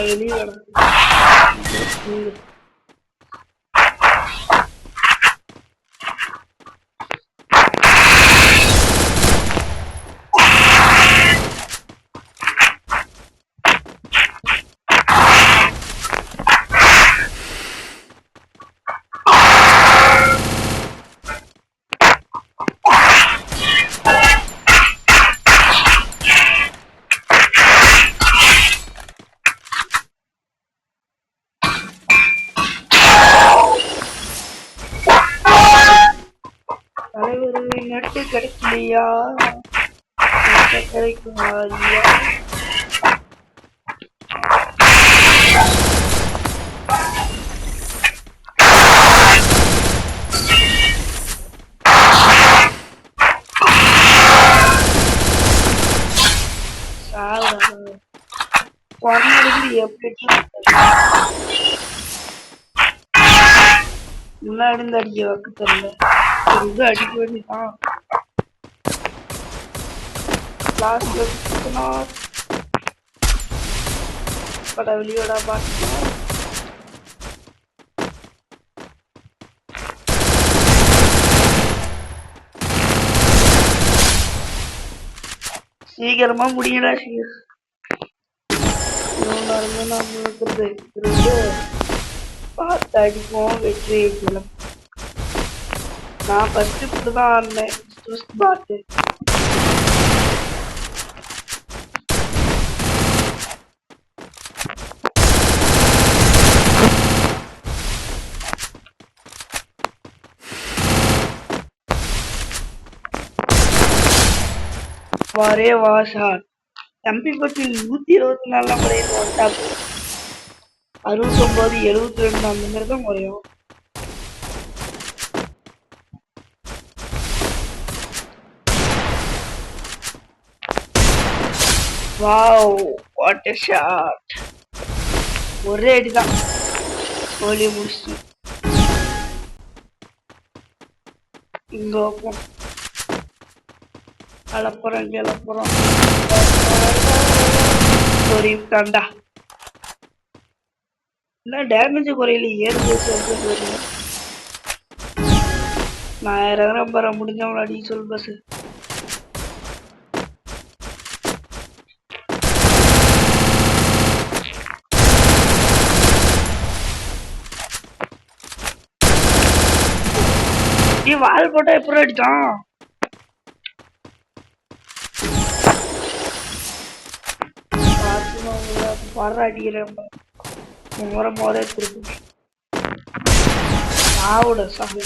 வெளியே தலைவருடைய நட்டு கிடைக்கலையா? கிடைக்குமா? முன்னாடி இருந்து அடிக்க வைக்க தெரியல. இது அடிக்க வேண்டியதான். வெளியோட பாட்டு சீக்கிரமா முடியல. நம்மளுக்கு பார்த்து அடிப்போம், வெற்றி வைக்கலாம். நான் ஃபர்ஸ்ட் இப்படிதான் ஆடினேன். பார்த்து வரே வாசா தம்பி பற்றி 124 முறையில் ஒன்றாப்பு 69 72 அந்த மாதிரி தான் முறையும். Wow what a shot. ஒரே அடிதான் கோலி முடிச்சு. இங்க வைப்போம். கலப்புறம் கிளப்புறம் ஒரு தாண்டா. என்ன டேமேஜ் குறையில ஏறு. நான் இறங்குறேன் பாரு, முடிஞ்சவங்கள அடி சொல் பஸ். நீ வால் போட்டா எப்படி அடிச்சான்? அடிக்கிறேன் முறை திருப்பி சாவோட சாகு.